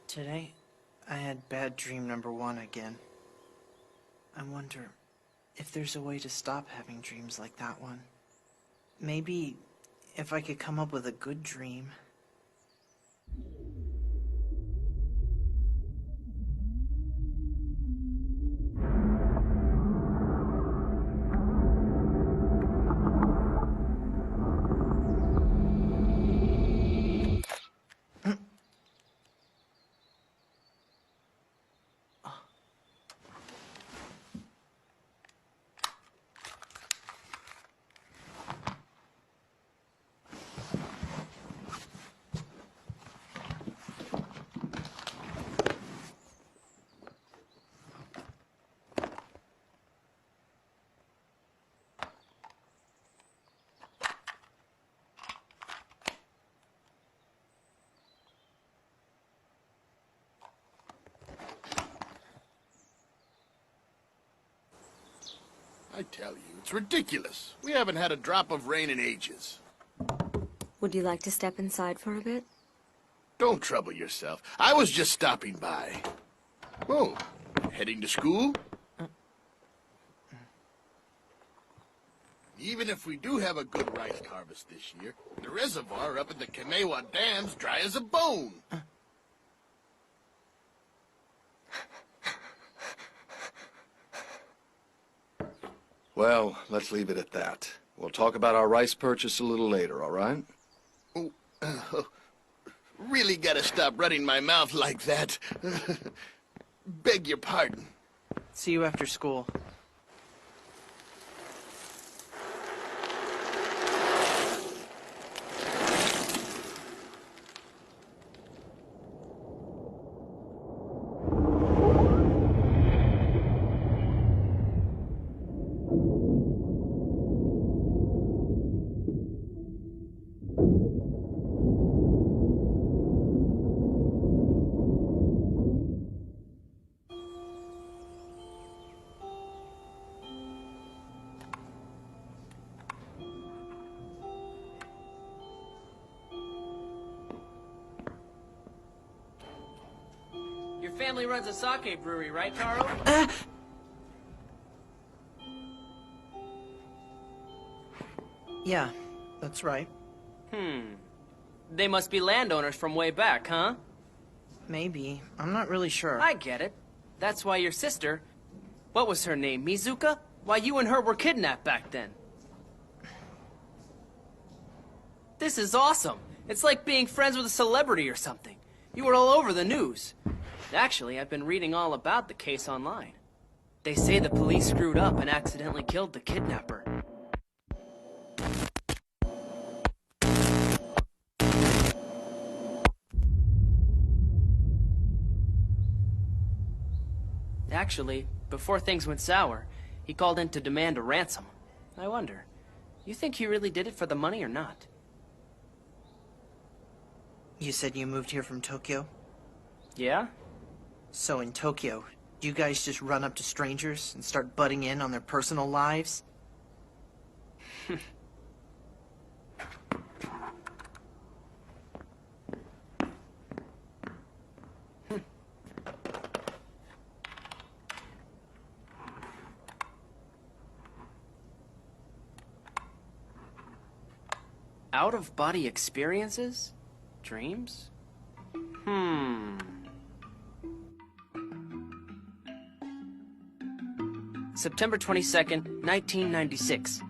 Today, I had bad dream number 1 again. I wonder if there's a way to stop having dreams like that one. Maybe if I could come up with a good dream. I tell you, it's ridiculous. We haven't had a drop of rain in ages. Would you like to step inside for a bit? Don't trouble yourself. I was just stopping by. Oh, heading to school? Even if we do have a good rice harvest this year, the reservoir up at the Kamewa Dam's dry as a bone. Well, let's leave it at that. We'll talk about our rice purchase a little later, all right? Oh, really gotta stop running my mouth like that. Beg your pardon. See you after school. Your family runs a sake brewery, right, Taro? Yeah, that's right. They must be landowners from way back, huh? Maybe. I'm not really sure. I get it. That's why your sister... What was her name, Mizuka? Why you and her were kidnapped back then. This is awesome. It's like being friends with a celebrity or something. You were all over the news. Actually, I've been reading all about the case online. They say the police screwed up and accidentally killed the kidnapper. Actually, before things went sour, he called in to demand a ransom. I wonder, you think he really did it for the money or not? You said you moved here from Tokyo? Yeah? So in Tokyo, do you guys just run up to strangers and start butting in on their personal lives? Out-of-body experiences? Dreams? September 22nd, 1996.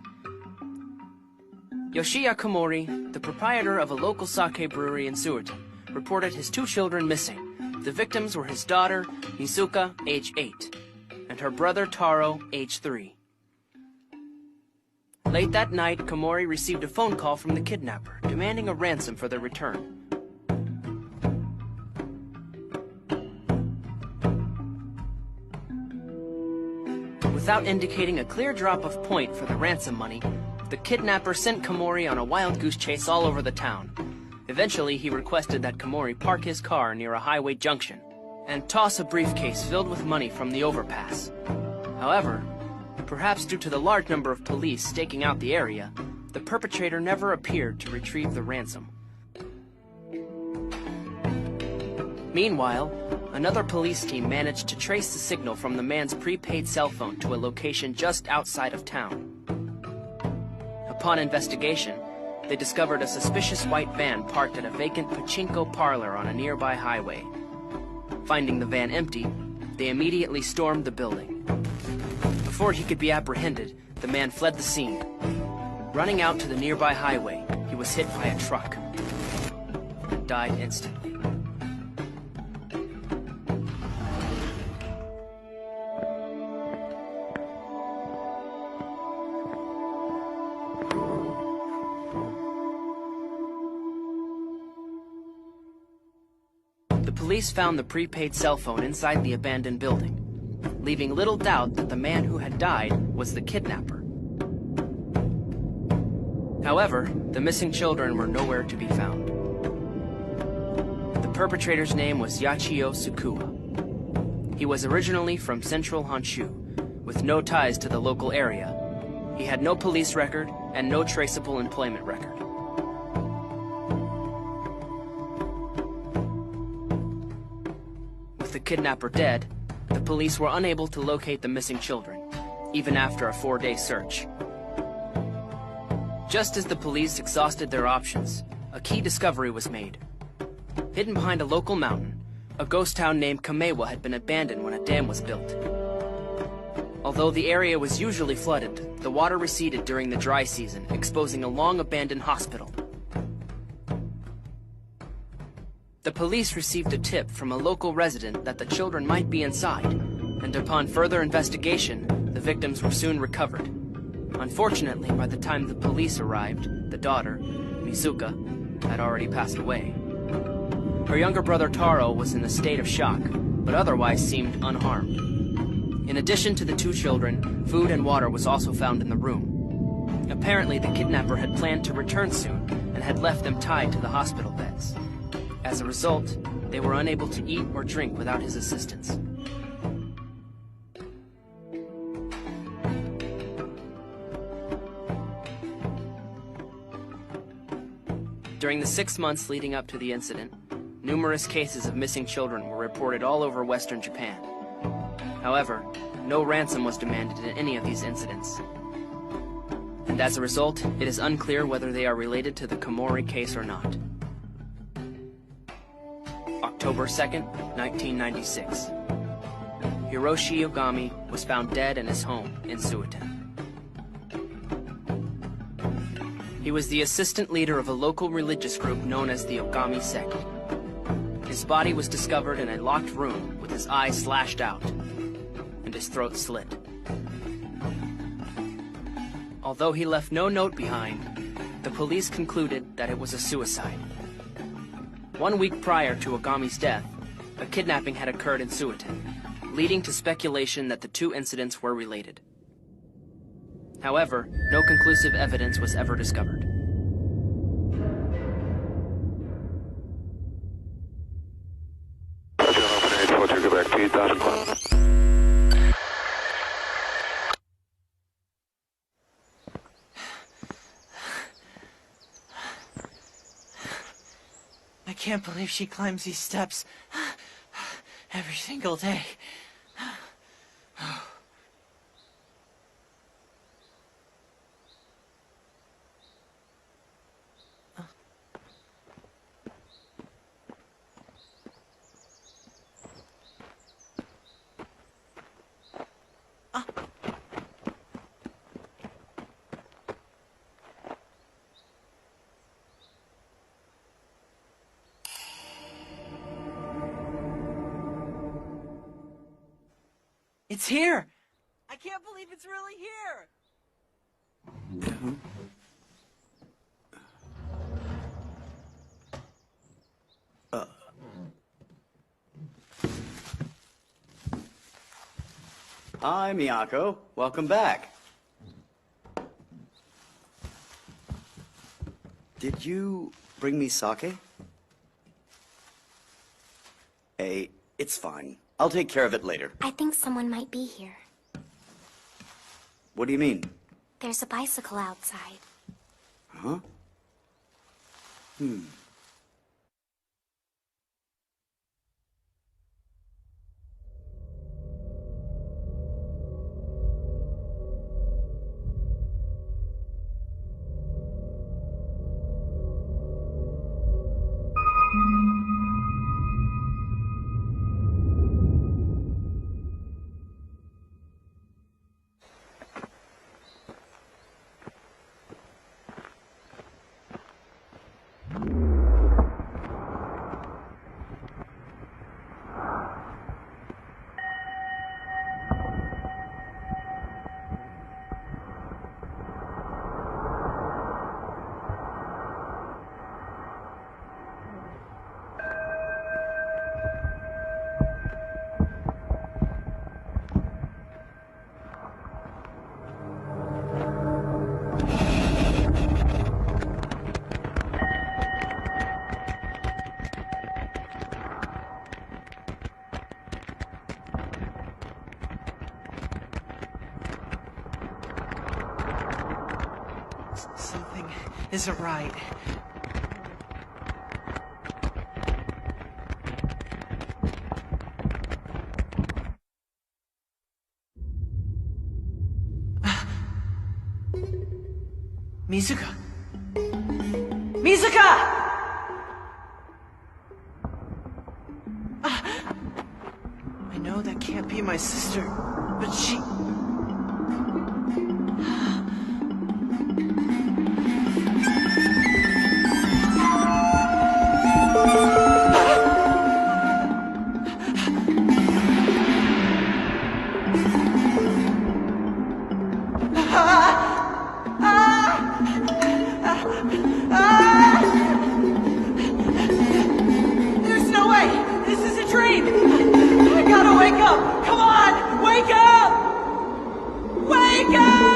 Yoshiya Komori, the proprietor of a local sake brewery in Suwarton, reported his 2 children missing. The victims were his daughter, Mizuka, age 8, and her brother Taro, age 3. Late that night, Komori received a phone call from the kidnapper, demanding a ransom for their return. Without indicating a clear drop of point for the ransom money, the kidnapper sent Komori on a wild goose chase all over the town. Eventually, he requested that Komori park his car near a highway junction and toss a briefcase filled with money from the overpass. However, perhaps due to the large number of police staking out the area, the perpetrator never appeared to retrieve the ransom. Meanwhile, another police team managed to trace the signal from the man's prepaid cell phone to a location just outside of town. Upon investigation, they discovered a suspicious white van parked at a vacant pachinko parlor on a nearby highway. Finding the van empty, they immediately stormed the building. Before he could be apprehended, the man fled the scene. Running out to the nearby highway, he was hit by a truck and died instantly. The police found the prepaid cell phone inside the abandoned building, leaving little doubt that the man who had died was the kidnapper. However, the missing children were nowhere to be found. The perpetrator's name was Yachio Sukua. He was originally from central Honshu, with no ties to the local area. He had no police record and no traceable employment record. With the kidnapper dead, the police were unable to locate the missing children, even after a 4-day search. Just as the police exhausted their options, a key discovery was made. Hidden behind a local mountain, a ghost town named Kamewa had been abandoned when a dam was built. Although the area was usually flooded, the water receded during the dry season, exposing a long-abandoned hospital. The police received a tip from a local resident that the children might be inside, and upon further investigation, the victims were soon recovered. Unfortunately, by the time the police arrived, the daughter, Mizuka, had already passed away. Her younger brother Taro was in a state of shock, but otherwise seemed unharmed. In addition to the two children, food and water was also found in the room. Apparently, the kidnapper had planned to return soon and had left them tied to the hospital beds. As a result, they were unable to eat or drink without his assistance. During the 6 months leading up to the incident, numerous cases of missing children were reported all over Western Japan. However, no ransom was demanded in any of these incidents. And as a result, it is unclear whether they are related to the Komori case or not. October 2nd, 1996. Hiroshi Yogami was found dead in his home in Suiten. He was the assistant leader of a local religious group known as the Ogami sect. His body was discovered in a locked room with his eyes slashed out and his throat slit. Although he left no note behind, the police concluded that it was a suicide. 1 week prior to Ogami's death, a kidnapping had occurred in Suiten, leading to speculation that the two incidents were related. However, no conclusive evidence was ever discovered. I can't believe she climbs these steps every single day. It's here! I can't believe it's really here! Hi, Miyako. Welcome back. Did you bring me sake? Hey, it's fine. I'll take care of it later. I think someone might be here. What do you mean? There's a bicycle outside. Huh? Something isn't right. Mizuka! Mizuka! I know that can't be my sister, but she... There's no way! This is a dream! I gotta wake up! Come on! Wake up! Wake up!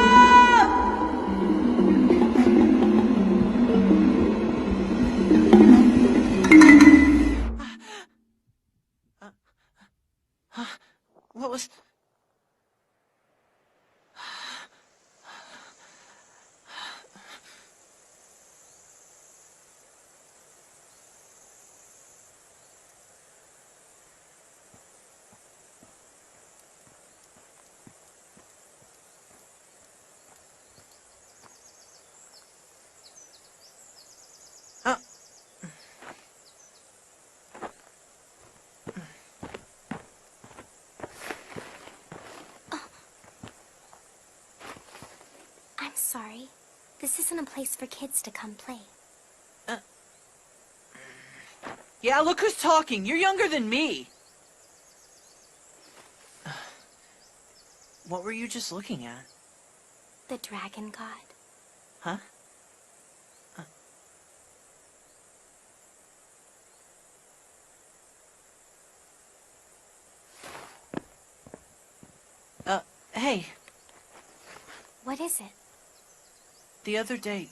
What was... I'm sorry. This isn't a place for kids to come play. Yeah, look who's talking. You're younger than me. What were you just looking at? The dragon god. Huh? Hey, What is it? the other day,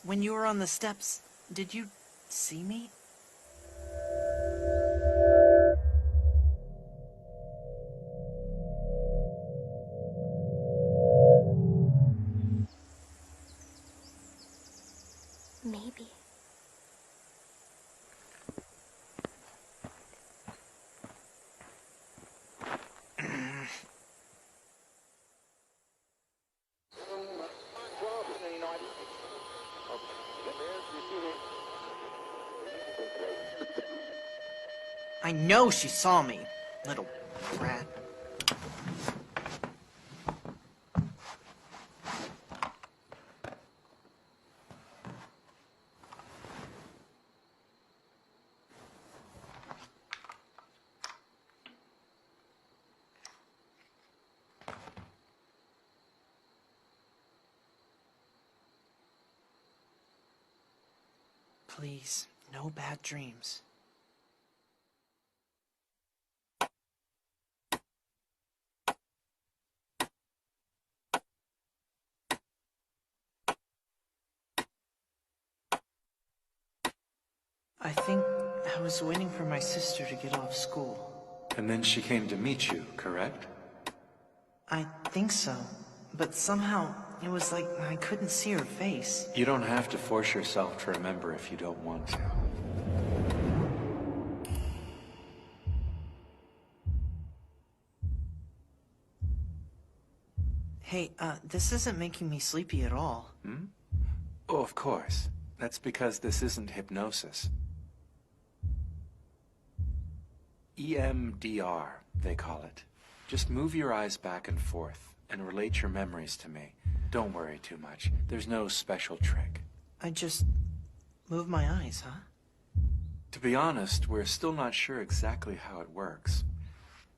when you were on the steps, did you see me? Maybe. I know she saw me, little brat. Please, no bad dreams. I think I was waiting for my sister to get off school. And then she came to meet you, correct? I think so, but somehow it was like I couldn't see her face. You don't have to force yourself to remember if you don't want to. Hey, this isn't making me sleepy at all. Oh, of course. That's because this isn't hypnosis. EMDR, they call it. Just move your eyes back and forth and relate your memories to me. Don't worry too much. There's no special trick. I just move my eyes, huh? To be honest, we're still not sure exactly how it works.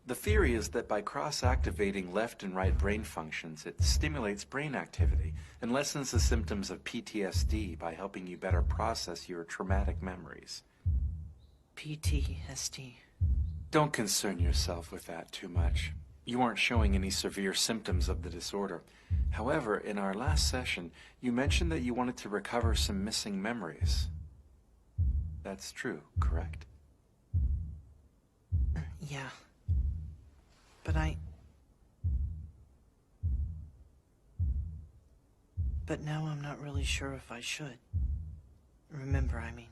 The theory is that by cross-activating left and right brain functions, it stimulates brain activity and lessens the symptoms of PTSD by helping you better process your traumatic memories. PTSD. Don't concern yourself with that too much. You aren't showing any severe symptoms of the disorder. However, in our last session, you mentioned that you wanted to recover some missing memories. That's true, correct? Yeah. But But now I'm not really sure if I should. Remember, I mean.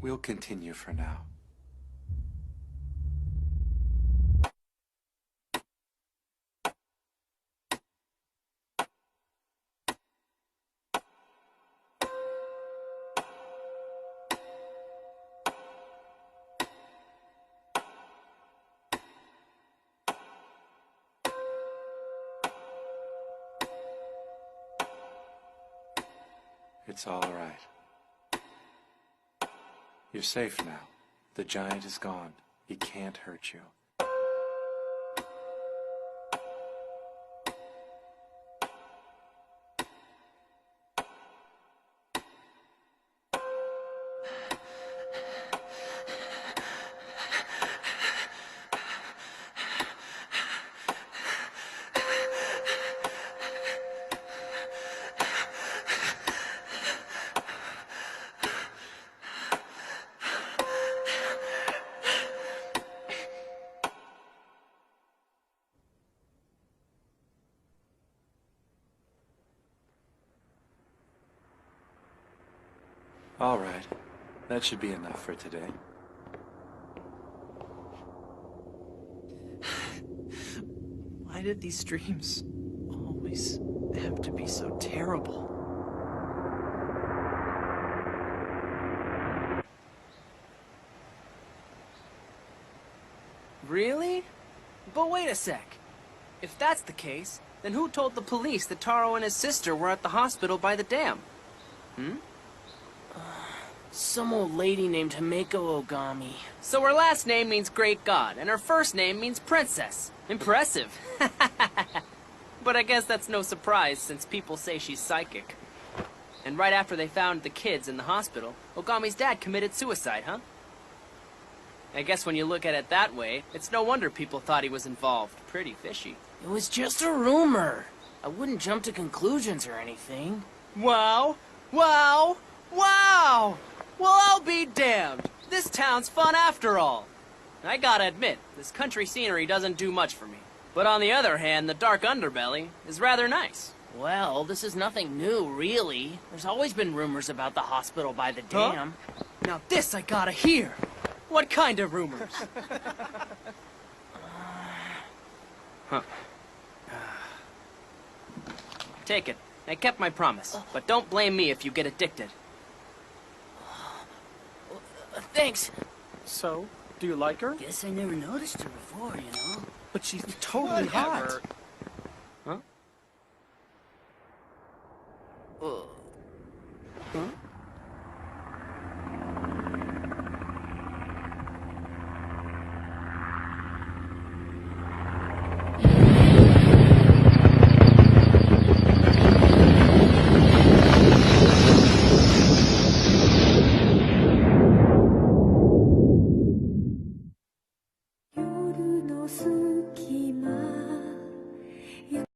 We'll continue for now. It's all right. You're safe now. The giant is gone. He can't hurt you. All right. That should be enough for today. Why did these dreams always have to be so terrible? Really? But wait a sec. If that's the case, then who told the police that Taro and his sister were at the hospital by the dam? Some old lady named Himeko Ogami. So her last name means great god, and her first name means princess. Impressive. But I guess that's no surprise, since people say she's psychic. And right after they found the kids in the hospital, Ogami's dad committed suicide, huh? I guess when you look at it that way, it's no wonder people thought he was involved. Pretty fishy. It was just a rumor. I wouldn't jump to conclusions or anything. Wow! Wow! Wow! Well, I'll be damned. This town's fun after all. I gotta admit, this country scenery doesn't do much for me. But on the other hand, the dark underbelly is rather nice. Well, this is nothing new, really. There's always been rumors about the hospital by the dam. Now this I gotta hear. What kind of rumors? Take it. I kept my promise, but don't blame me if you get addicted. Thanks. So, do you like her? Guess I never noticed her before, you know. But she's totally hot.